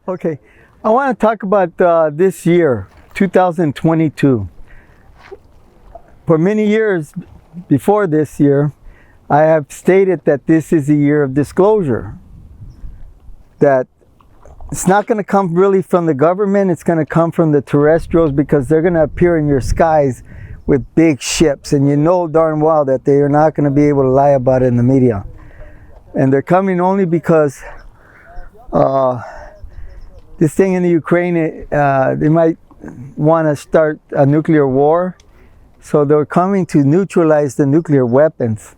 Okay, I want to talk about this year, 2022. For many years before this year, I have stated that this is a year of disclosure. That it's not going to come really from the government, it's going to come from the terrestrials, because they're going to appear in your skies with big ships, and you know darn well that they are not going to be able to lie about it in the media. And they're coming only because this thing in the Ukraine, they might want to start a nuclear war. So they're coming to neutralize the nuclear weapons.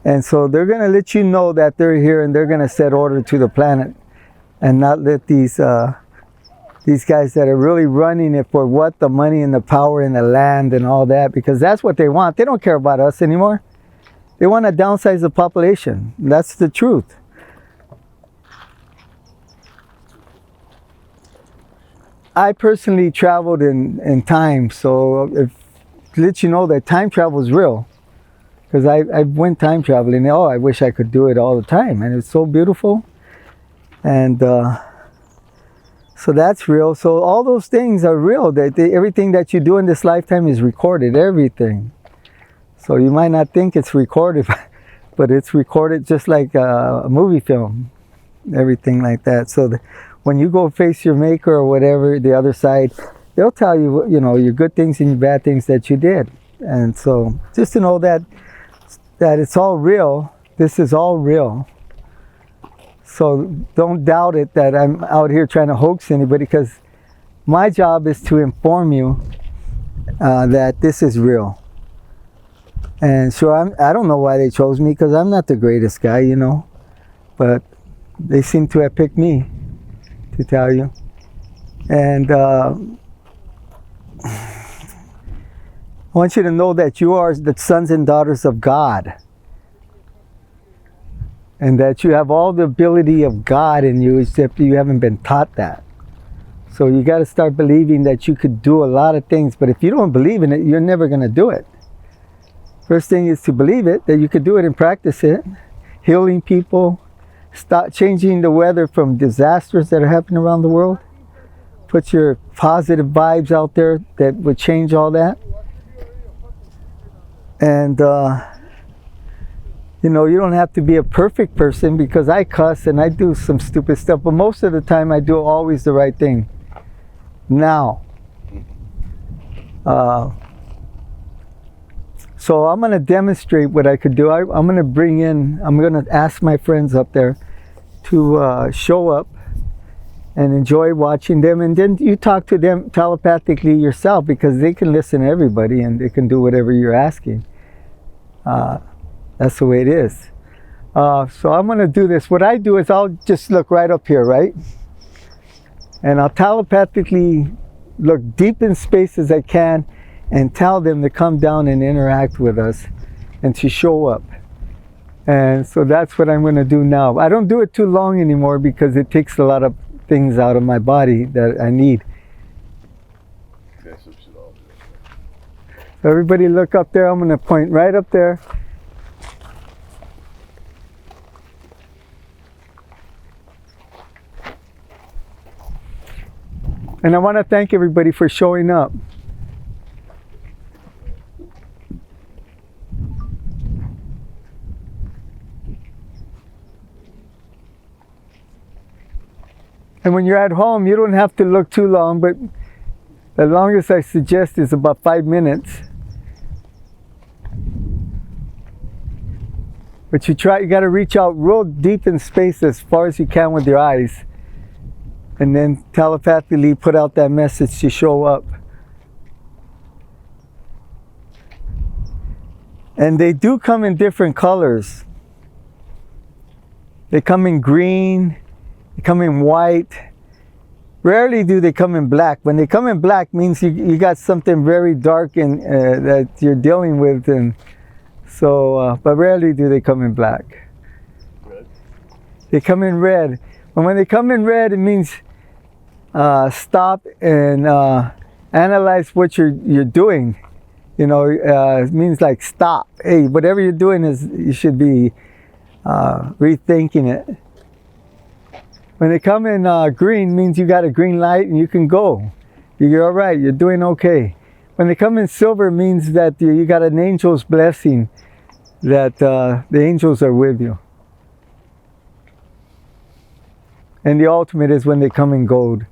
And so they're going to let you know that they're here, and they're going to set order to the planet and not let these guys that are really running it for what? The money and the power and the land and all that, because that's what they want. They don't care about us anymore. They want to downsize the population. That's the truth. I personally traveled in time, so if to let you know that time travel is real, because I went time traveling. Oh, I wish I could do it all the time, and it's so beautiful. And so that's real. So all those things are real. Everything that you do in this lifetime is recorded, everything. So you might not think it's recorded, but it's recorded just like a movie film, everything like that. So when you go face your maker or whatever, the other side, they'll tell you, you know, your good things and your bad things that you did. And so just to know that it's all real, this is all real. So don't doubt it that I'm out here trying to hoax anybody, because my job is to inform you that this is real. And so I don't know why they chose me, because I'm not the greatest guy, you know, but they seem to have picked me to tell you. And I want you to know that you are the sons and daughters of God, and that you have all the ability of God in you, except you haven't been taught that. So you got to start believing that you could do a lot of things, but if you don't believe in it, you're never going to do it. First thing is to believe it, that you could do it and practice it. Healing people, stop changing the weather from disasters that are happening around the world. Put your positive vibes out there that would change all that. And you know, you don't have to be a perfect person, because I cuss and I do some stupid stuff, but most of the time I do always the right thing. Now, so I'm going to demonstrate what I could do. I'm going to ask my friends up there to show up and enjoy watching them, and then you talk to them telepathically yourself, because they can listen to everybody and they can do whatever you're asking. That's the way it is. So I'm going to do this. What I do is I'll just look right up here, right? And I'll telepathically look deep in space as I can and tell them to come down and interact with us and to show up. And so that's what I'm going to do now. I don't do it too long anymore, because it takes a lot of things out of my body that I need. So everybody look up there. I'm going to point right up there. And I want to thank everybody for showing up. And when you're at home, you don't have to look too long, but the longest I suggest is about 5 minutes. But you got to reach out real deep in space as far as you can with your eyes, and then telepathically put out that message to show up. And they do come in different colors. They come in green, they come in white. Rarely do they come in black. When they come in black, means you got something very dark and that you're dealing with, and so but rarely do they come in black. Red. They come in red. And when they come in red, it means stop and analyze what you're doing. You know, it means like stop. Hey, whatever you're doing you should be rethinking it. When they come in green, means you got a green light and you can go. You're all right. You're doing okay. When they come in silver, means that you got an angel's blessing, that the angels are with you. And the ultimate is when they come in gold.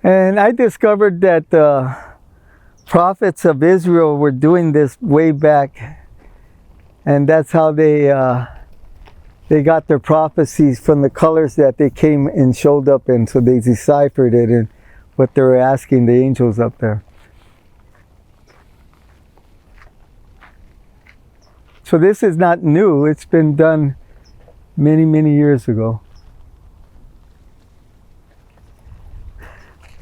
And I discovered that the prophets of Israel were doing this way back, and that's how they got their prophecies from the colors that they came and showed up in. So they deciphered it and what they were asking the angels up there. So this is not new. It's been done many, many years ago.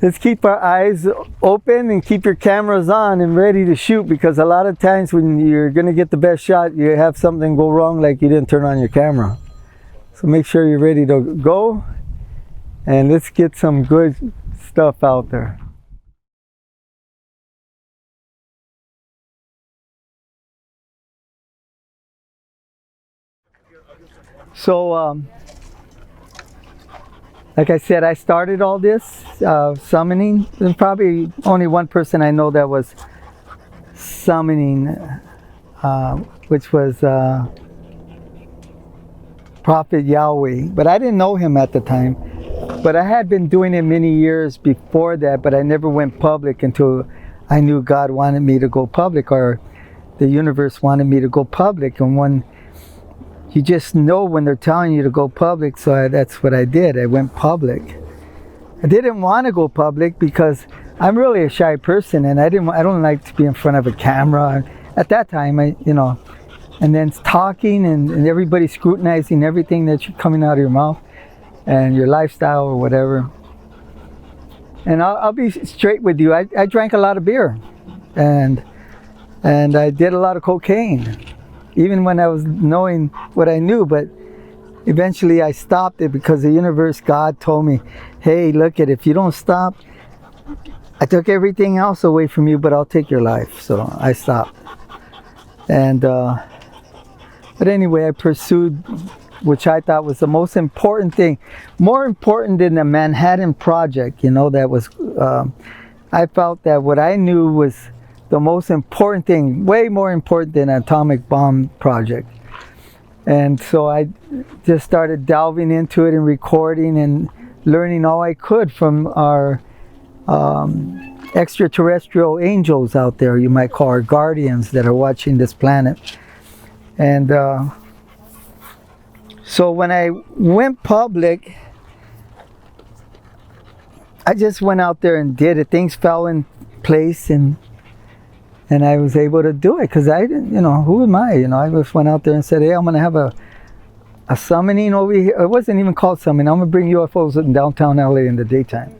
Let's keep our eyes open and keep your cameras on and ready to shoot, because a lot of times when you're going to get the best shot, you have something go wrong, like you didn't turn on your camera. So make sure you're ready to go, and let's get some good stuff out there. So like I said, I started all this summoning. There's probably only one person I know that was summoning, which was Prophet Yahweh. But I didn't know him at the time. But I had been doing it many years before that, but I never went public until I knew God wanted me to go public, or the universe wanted me to go public. And when you just know when they're telling you to go public, so that's what I did. I went public. I didn't want to go public because I'm really a shy person, and I don't like to be in front of a camera. At that time, and then talking and everybody scrutinizing everything that's coming out of your mouth and your lifestyle or whatever. And I'll be straight with you. I drank a lot of beer, and I did a lot of cocaine, even when I was knowing what I knew. But eventually I stopped it because the universe, God told me, hey, look at, if you don't stop, I took everything else away from you, but I'll take your life. So I stopped. And but anyway, I pursued, which I thought was the most important thing, more important than the Manhattan Project. That was I felt that what I knew was the most important thing, way more important than an atomic bomb project. And so I just started delving into it and recording and learning all I could from our extraterrestrial angels out there, you might call our guardians, that are watching this planet. And so when I went public, I just went out there and did it. Things fell in place, and I was able to do it because I didn't, who am I? I just went out there and said, hey, I'm going to have a summoning over here. It wasn't even called summoning. I'm going to bring UFOs in downtown LA in the daytime.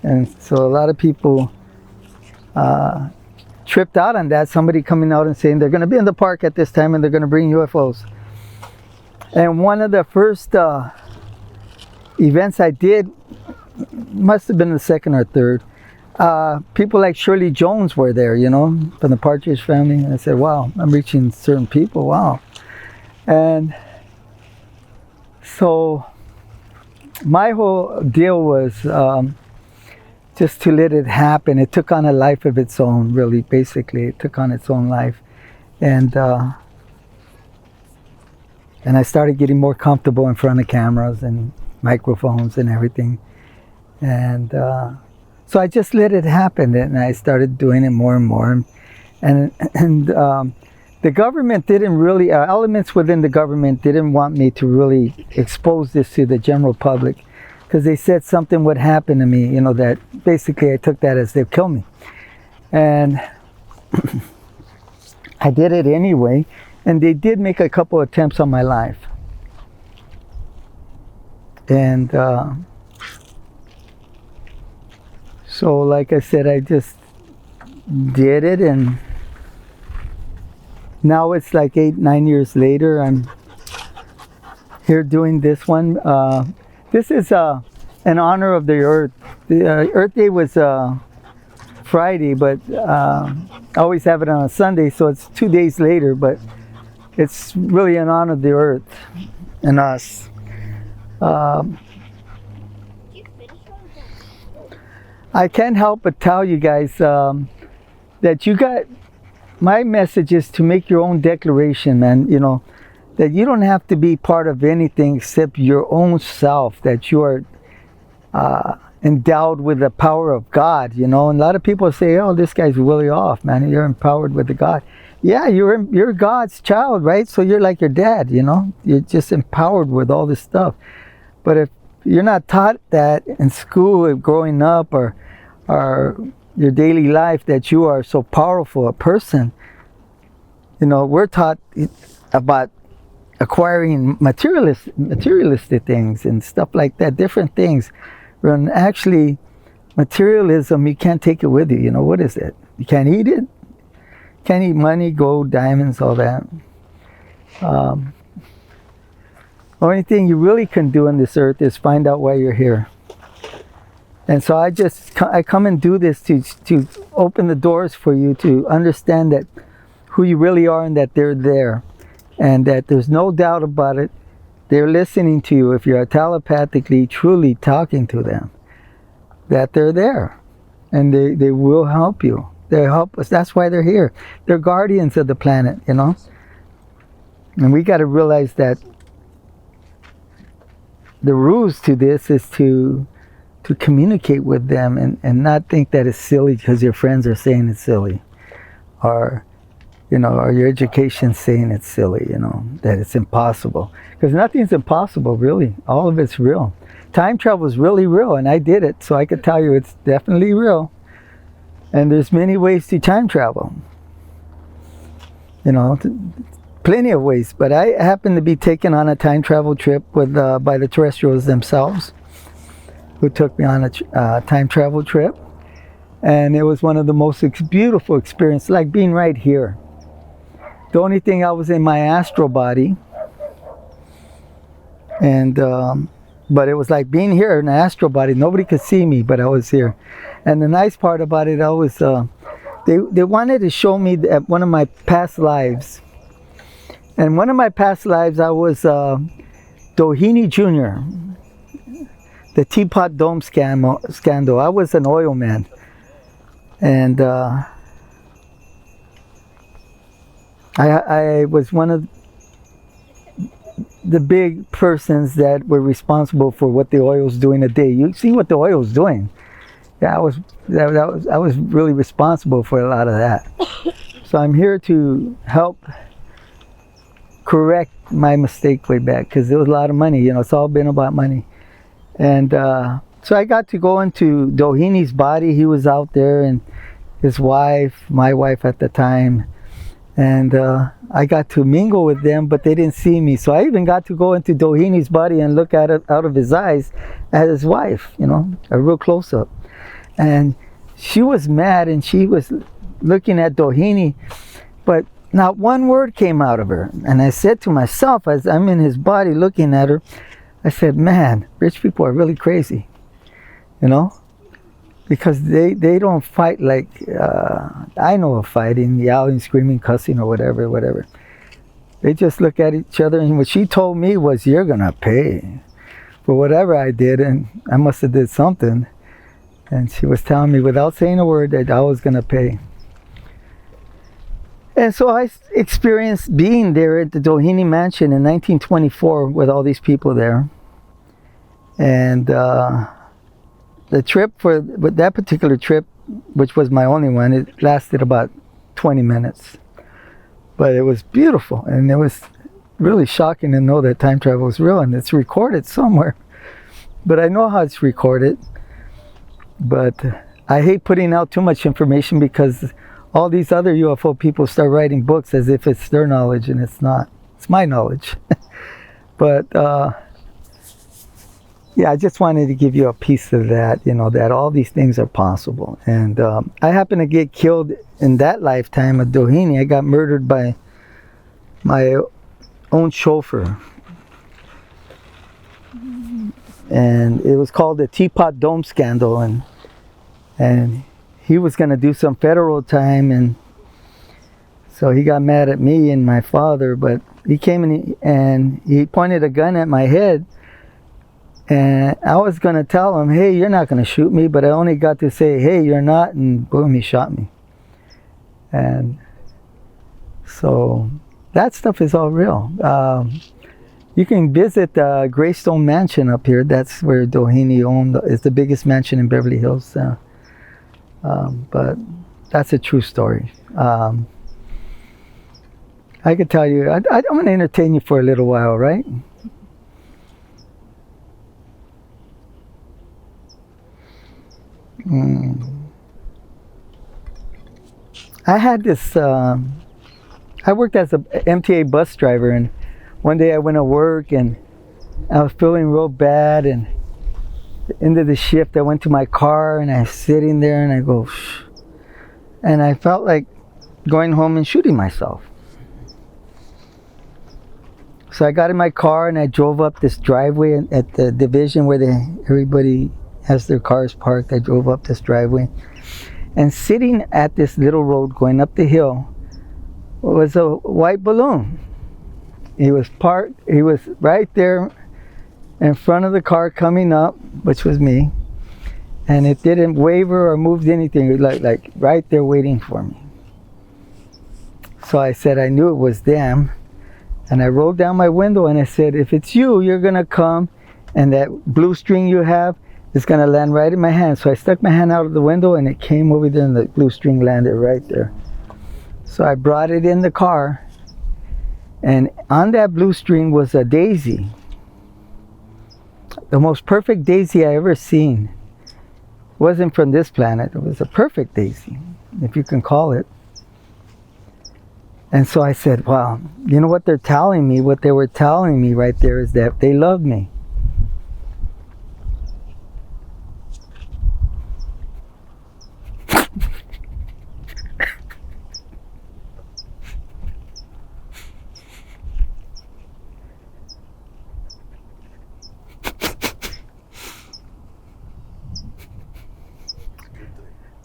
And so a lot of people tripped out on that. Somebody coming out and saying they're going to be in the park at this time and they're going to bring UFOs. And one of the first events I did, must have been the second or third, people like Shirley Jones were there, from the Partridge Family. And I said, wow, I'm reaching certain people, wow. And so my whole deal was just to let it happen. It took on a life of its own, really, basically. It took on its own life. And I started getting more comfortable in front of cameras and microphones and everything. And so I just let it happen, and I started doing it more and more. And the government didn't really, elements within the government didn't want me to really expose this to the general public, because they said something would happen to me, that basically I took that as they'd kill me. And I did it anyway, and they did make a couple attempts on my life. And so like I said, I just did it, and now it's like 8-9 years later, I'm here doing this one. This is in honor of the Earth. The Earth Day was Friday, but I always have it on a Sunday, so it's 2 days later, but it's really in honor of the Earth and us. I can't help but tell you guys that you got my message is to make your own declaration, man. You know, that you don't have to be part of anything except your own self, that you are endowed with the power of God, you know. And a lot of people say, oh, this guy's really off, man. You're empowered with the God. Yeah, you're God's child, right? So you're like your dad, you know. You're just empowered with all this stuff. But if you're not taught that in school, growing up, or your daily life, that you are so powerful a person, you know, we're taught about acquiring materialistic things and stuff like that, different things. When actually, materialism, you can't take it with you. You know, what is it? You can't eat it. Can't eat money, gold, diamonds, all that. Only thing you really can do on this earth is find out why you're here. And so I come and do this to open the doors for you to understand that who you really are and that they're there. And that there's no doubt about it. They're listening to you if you're telepathically, truly talking to them. That they're there. And they will help you. They help us. That's why they're here. They're guardians of the planet, you know. And we got to realize that the rules to this is to communicate with them and not think that it's silly because your friends are saying it's silly. Or, you know, or your education's saying it's silly, you know, that it's impossible. Because nothing's impossible, really. All of it's real. Time travel is really real, and I did it, so I could tell you it's definitely real. And there's many ways to time travel. You know, plenty of ways. But I happened to be taken on a time travel trip with by the terrestrials themselves, who took me on a time travel trip. And it was one of the most beautiful experiences, like being right here. The only thing, I was in my astral body, and but it was like being here in the astral body. Nobody could see me, but I was here. And the nice part about it, I was they wanted to show me that one of my past lives. And one of my past lives, I was Doheny Jr., the Teapot Dome scandal. I was an oil man, and I was one of the big persons that were responsible for what the oil's doing a day. You see what the oil's doing. Yeah, I was really responsible for a lot of that. So I'm here to help correct my mistake way back, because there was a lot of money. You know, it's all been about money. And so I got to go into Doheny's body. He was out there, and his wife, my wife at the time. And I got to mingle with them, but they didn't see me. So I even got to go into Doheny's body and look at it out of his eyes at his wife, you know, a real close-up. And she was mad, and she was looking at Doheny, but not one word came out of her. And I said to myself, as I'm in his body looking at her, I said, man, rich people are really crazy, you know? Because they don't fight like I know of fighting, yelling, screaming, cussing, or whatever. They just look at each other, and what she told me was, you're gonna pay for whatever I did, and I must have did something. And she was telling me without saying a word that I was gonna pay. And so I experienced being there at the Doheny Mansion in 1924 with all these people there. And the trip with that particular trip, which was my only one, it lasted about 20 minutes. But it was beautiful, and it was really shocking to know that time travel is real, and it's recorded somewhere. But I know how it's recorded. But I hate putting out too much information, because all these other UFO people start writing books as if it's their knowledge, and it's not. It's my knowledge. But yeah, I just wanted to give you a piece of that, you know, that all these things are possible. And I happened to get killed in that lifetime of Doheny. I got murdered by my own chauffeur. and it was called the Teapot Dome scandal, and he was going to do some federal time, and so he got mad at me and my father. But he came and he pointed a gun at my head, and I was going to tell him, hey, you're not going to shoot me, but I only got to say, hey, you're not, and boom, he shot me. And so that stuff is all real. You can visit the Greystone Mansion up here. That's where Doheny owned. It's the biggest mansion in Beverly Hills. But that's a true story. I could tell you. I'm going to entertain you for a little while, right? I had this. I worked as a MTA bus driver, and one day I went to work and I was feeling real bad, and at the end of the shift I went to my car and I was sitting there and I go, shh, and I felt like going home and shooting myself. So I got in my car and I drove up this driveway at the division where everybody has their cars parked. I drove up this driveway, and sitting at this little road going up the hill was a white balloon. He was parked, he was right there in front of the car coming up, which was me, and it didn't waver or moved anything. It was like right there waiting for me. So I said I knew it was them, and I rolled down my window and I said, if it's you, you're gonna come, and that blue string you have is gonna land right in my hand. So I stuck my hand out of the window and it came over there and the blue string landed right there. So I brought it in the car, and on that blue string was a daisy. The most perfect daisy I ever seen. It wasn't from this planet. It was a perfect daisy, if you can call it. And so I said, wow, you know what they're telling me? What they were telling me right there is that they love me.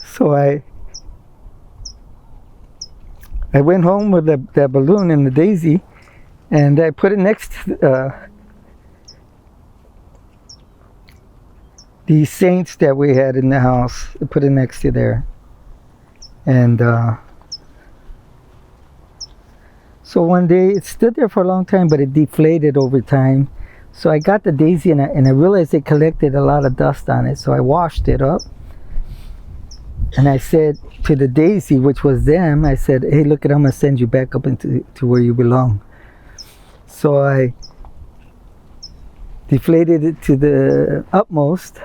So I went home with that balloon and the daisy, and I put it next to the saints that we had in the house. I put it next to there. And so one day, it stood there for a long time, but it deflated over time. So I got the daisy, and I realized it collected a lot of dust on it. So I washed it up. And I said to the daisy, which was them, I said, hey, look, I'm going to send you back up to where you belong. So I deflated it to the utmost,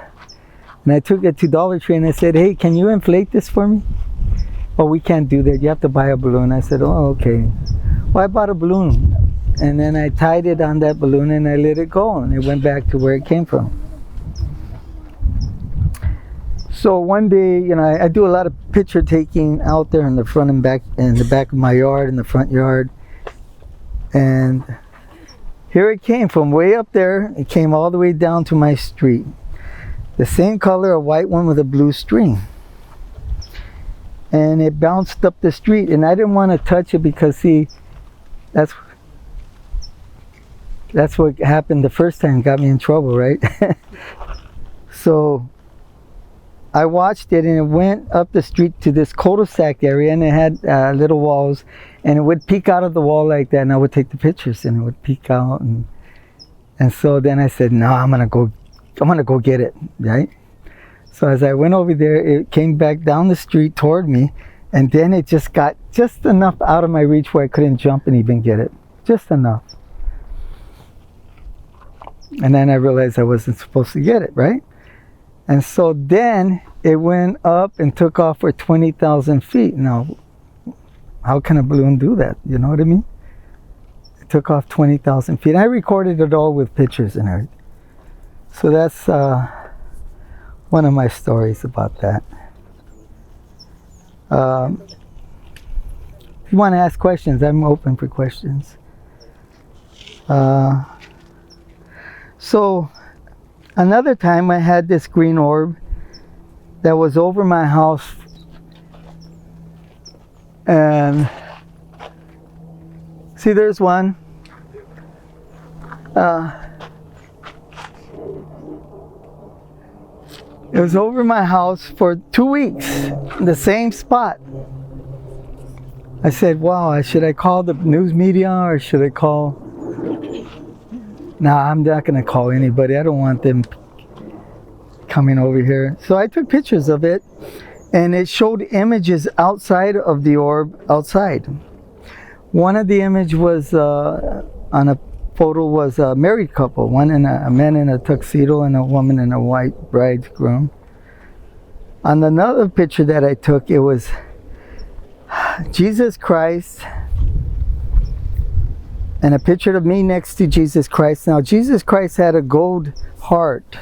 and I took it to Dollar Tree and I said, hey, can you inflate this for me? Oh, we can't do that. You have to buy a balloon. I said, oh, okay. Well, I bought a balloon, and then I tied it on that balloon and I let it go, and it went back to where it came from. So one day, you know, I do a lot of picture taking out there in the front and back, in the back of my yard, in the front yard. And here it came from way up there. It came all the way down to my street. The same color, a white one with a blue string. And it bounced up the street, and I didn't want to touch it because, see, that's what happened the first time, got me in trouble, right? So I watched it, and it went up the street to this cul-de-sac area, and it had little walls, and it would peek out of the wall like that, and I would take the pictures, and it would peek out, and so then I said, no, I'm gonna go get it, right? So as I went over there, it came back down the street toward me, and then it just got just enough out of my reach where I couldn't jump and even get it, just enough. And then I realized I wasn't supposed to get it, right? And so then it went up and took off for 20,000 feet. Now, how can a balloon do that? You know what I mean? It took off 20,000 feet. I recorded it all with pictures and everything. So that's one of my stories about that. If you want to ask questions, I'm open for questions. So another time I had this green orb that was over my house, and see, there's one. It was over my house for 2 weeks, the same spot. I said, wow, should I call the news media or should I call? Nah, I'm not going to call anybody. I don't want them coming over here. So I took pictures of it, and it showed images outside of the orb, outside. One of the image was, on a photo, was a married couple, a man in a tuxedo and a woman in a white bridegroom. On another picture that I took, it was Jesus Christ and a picture of me next to Jesus Christ. Now, Jesus Christ had a gold heart,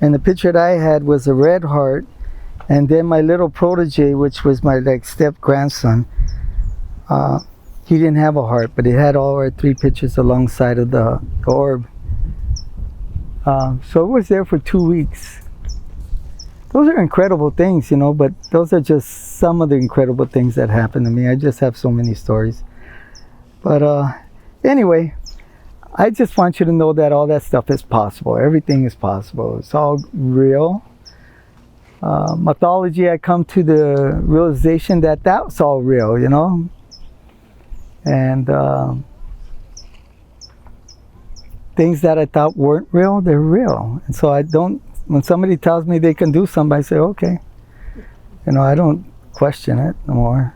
and the picture that I had was a red heart. And then my little protege, which was my step grandson, he didn't have a heart, but it had all our 3 pictures alongside of the orb. So it was there for 2 weeks. Those are incredible things, you know, but those are just some of the incredible things that happened to me. I just have so many stories. But anyway, I just want you to know that all that stuff is possible. Everything is possible. It's all real. Mythology, I come to the realization that that's all real, you know. And things that I thought weren't real, they're real. And so I don't, when somebody tells me they can do something, I say, okay. You know, I don't question it no more.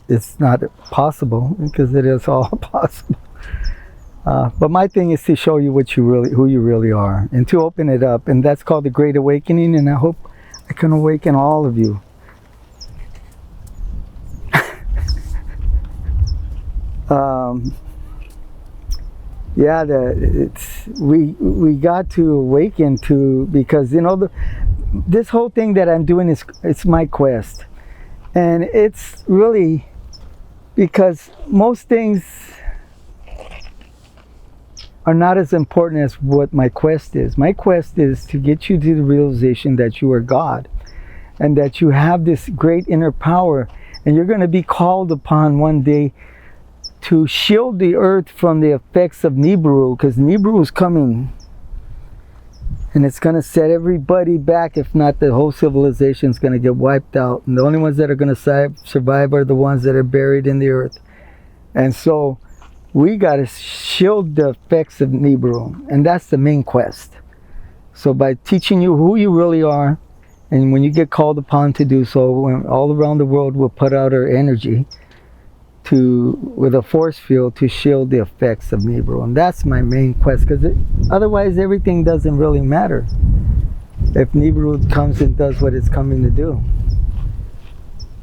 It's not possible, because it is all possible. But my thing is to show you who you really are, and to open it up. And that's called the Great Awakening, and I hope I can awaken all of you. Yeah, we got to awaken to, because you know this whole thing that I'm doing it's my quest, and it's really because most things are not as important as what my quest is. My quest is to get you to the realization that you are God, and that you have this great inner power, and you're going to be called upon one day to shield the earth from the effects of Nibiru, because Nibiru is coming, and it's going to set everybody back. If not, the whole civilization is going to get wiped out, and the only ones that are going to survive are the ones that are buried in the earth. And so we got to shield the effects of Nibiru, and that's the main quest. So by teaching you who you really are, and when you get called upon to do so, all around the world we'll put out our energy with a force field to shield the effects of Nibiru. And that's my main quest, because otherwise everything doesn't really matter if Nibiru comes and does what it's coming to do.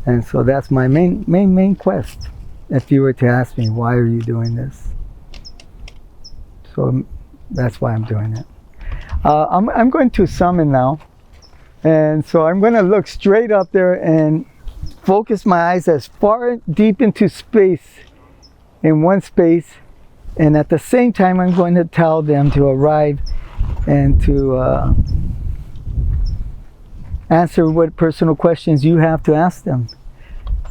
And so that's my main quest. If you were to ask me, why are you doing this? So that's why I'm doing it. I'm going to summon now, and so I'm going to look straight up there and focus my eyes as far deep into space, in one space, and at the same time I'm going to tell them to arrive and to answer what personal questions you have to ask them,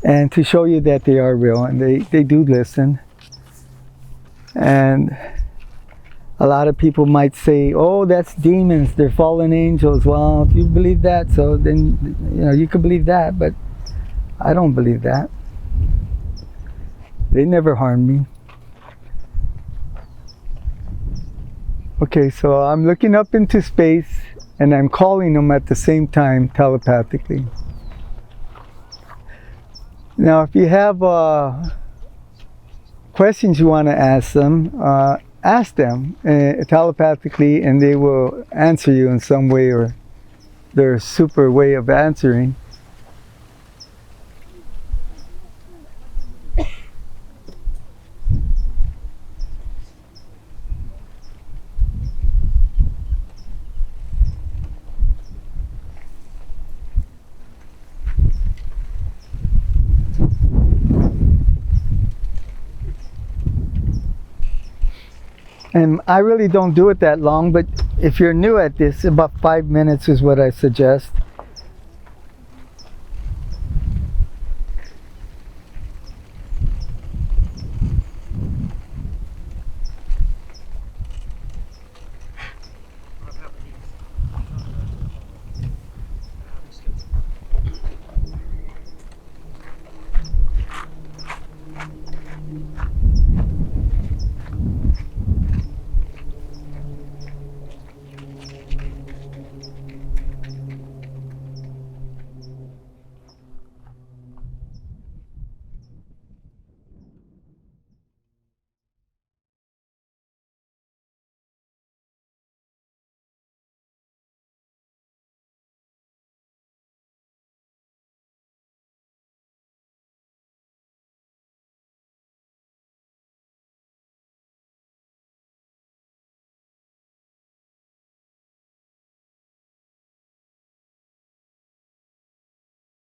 and to show you that they are real, and they do listen. And a lot of people might say, oh, that's demons, they're fallen angels. Well, if you believe that, so then you know you can believe that, but I don't believe that. They never harmed me. Okay, so I'm looking up into space, and I'm calling them at the same time telepathically. Now, if you have questions you want to ask them telepathically, and they will answer you in some way, or their super way of answering. And I really don't do it that long, but if you're new at this, about 5 minutes is what I suggest.